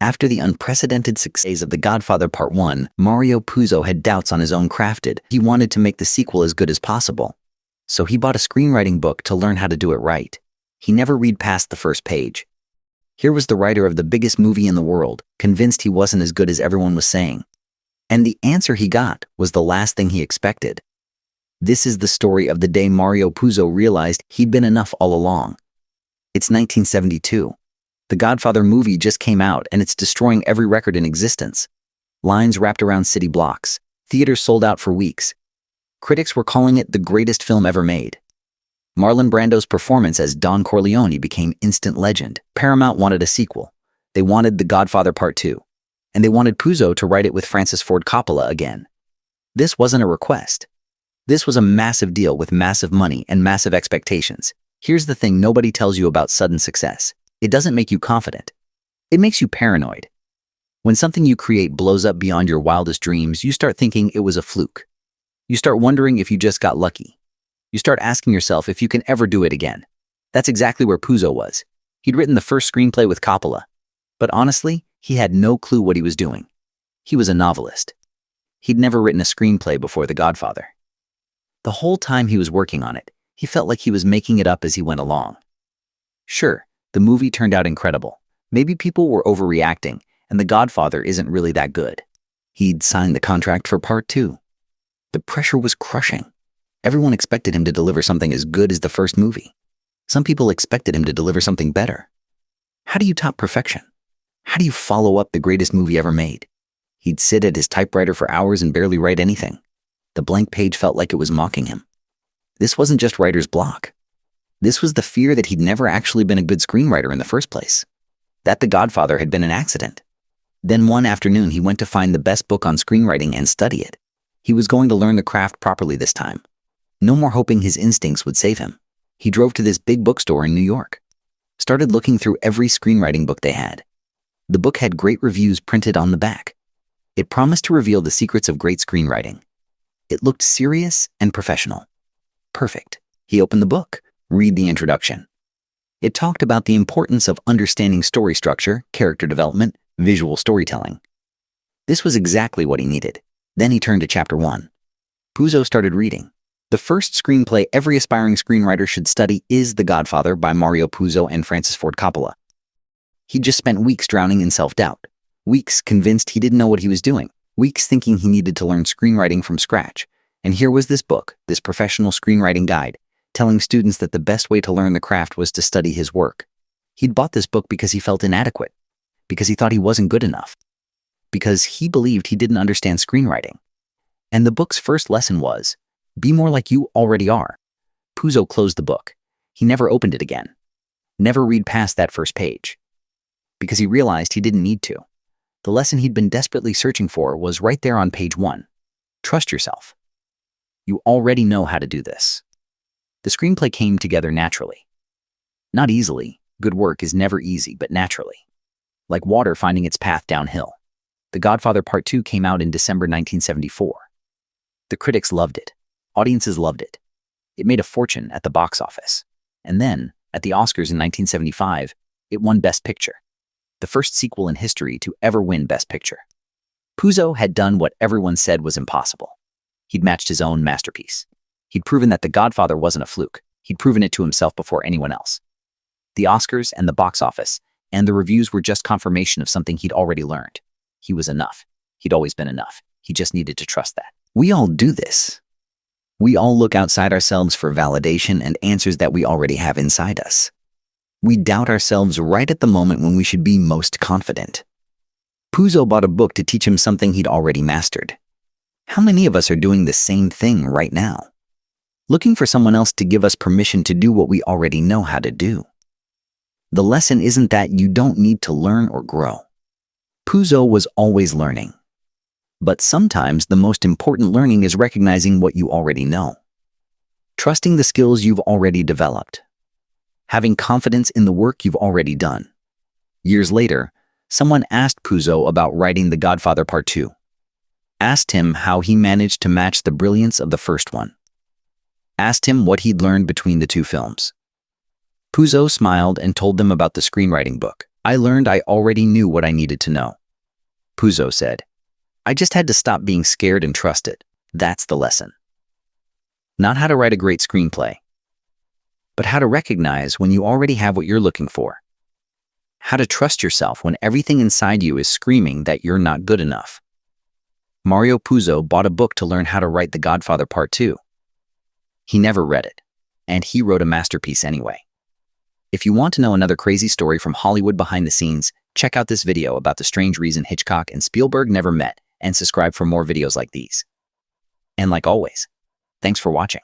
After the unprecedented success of The Godfather Part 1, Mario Puzo had doubts on his own crafted. He wanted to make the sequel as good as possible. So he bought a screenwriting book to learn how to do it right. He never read past the first page. Here was the writer of the biggest movie in the world, convinced he wasn't as good as everyone was saying. And the answer he got was the last thing he expected. This is the story of the day Mario Puzo realized he'd been enough all along. It's 1972. The Godfather movie just came out and it's destroying every record in existence. Lines wrapped around city blocks. Theaters sold out for weeks. Critics were calling it the greatest film ever made. Marlon Brando's performance as Don Corleone became instant legend. Paramount wanted a sequel. They wanted The Godfather Part 2. And they wanted Puzo to write it with Francis Ford Coppola again. This wasn't a request. This was a massive deal with massive money and massive expectations. Here's the thing nobody tells you about sudden success. It doesn't make you confident. It makes you paranoid. When something you create blows up beyond your wildest dreams, you start thinking it was a fluke. You start wondering if you just got lucky. You start asking yourself if you can ever do it again. That's exactly where Puzo was. He'd written the first screenplay with Coppola. But honestly, he had no clue what he was doing. He was a novelist. He'd never written a screenplay before The Godfather. The whole time he was working on it, he felt like he was making it up as he went along. Sure, the movie turned out incredible. Maybe people were overreacting, and The Godfather isn't really that good. He'd signed the contract for Part 2. The pressure was crushing. Everyone expected him to deliver something as good as the first movie. Some people expected him to deliver something better. How do you top perfection? How do you follow up the greatest movie ever made? He'd sit at his typewriter for hours and barely write anything. The blank page felt like it was mocking him. This wasn't just writer's block. This was the fear that he'd never actually been a good screenwriter in the first place. That The Godfather had been an accident. Then one afternoon he went to find the best book on screenwriting and study it. He was going to learn the craft properly this time. No more hoping his instincts would save him. He drove to this big bookstore in New York. Started looking through every screenwriting book they had. The book had great reviews printed on the back. It promised to reveal the secrets of great screenwriting. It looked serious and professional. Perfect. He opened the book. Read the introduction. It talked about the importance of understanding story structure, character development, visual storytelling. This was exactly what he needed. Then he turned to chapter 1. Puzo started reading. The first screenplay every aspiring screenwriter should study is The Godfather by Mario Puzo and Francis Ford Coppola. He just spent weeks drowning in self-doubt. Weeks convinced he didn't know what he was doing. Weeks thinking he needed to learn screenwriting from scratch. And here was this book, this professional screenwriting guide, telling students that the best way to learn the craft was to study his work. He'd bought this book because he felt inadequate, because he thought he wasn't good enough, because he believed he didn't understand screenwriting. And the book's first lesson was, be more like you already are. Puzo closed the book. He never opened it again. Never read past that first page. Because he realized he didn't need to. The lesson he'd been desperately searching for was right there on page 1. Trust yourself. You already know how to do this. The screenplay came together naturally. Not easily. Good work is never easy, but naturally. Like water finding its path downhill. The Godfather Part 2 came out in December 1974. The critics loved it. Audiences loved it. It made a fortune at the box office. And then, at the Oscars in 1975, it won Best Picture. The first sequel in history to ever win Best Picture. Puzo had done what everyone said was impossible. He'd matched his own masterpiece. He'd proven that The Godfather wasn't a fluke. He'd proven it to himself before anyone else. The Oscars and the box office and the reviews were just confirmation of something he'd already learned. He was enough. He'd always been enough. He just needed to trust that. We all do this. We all look outside ourselves for validation and answers that we already have inside us. We doubt ourselves right at the moment when we should be most confident. Puzo bought a book to teach him something he'd already mastered. How many of us are doing the same thing right now? Looking for someone else to give us permission to do what we already know how to do. The lesson isn't that you don't need to learn or grow. Puzo was always learning. But sometimes the most important learning is recognizing what you already know. Trusting the skills you've already developed. Having confidence in the work you've already done. Years later, someone asked Puzo about writing The Godfather Part 2. Asked him how he managed to match the brilliance of the first one. Asked him what he'd learned between the two films. Puzo smiled and told them about the screenwriting book. I learned I already knew what I needed to know. Puzo said, I just had to stop being scared and trust it. That's the lesson. Not how to write a great screenplay, but how to recognize when you already have what you're looking for. How to trust yourself when everything inside you is screaming that you're not good enough. Mario Puzo bought a book to learn how to write The Godfather Part 2. He never read it, and he wrote a masterpiece anyway. If you want to know another crazy story from Hollywood behind the scenes, check out this video about the strange reason Hitchcock and Spielberg never met, and subscribe for more videos like these. And like always, thanks for watching.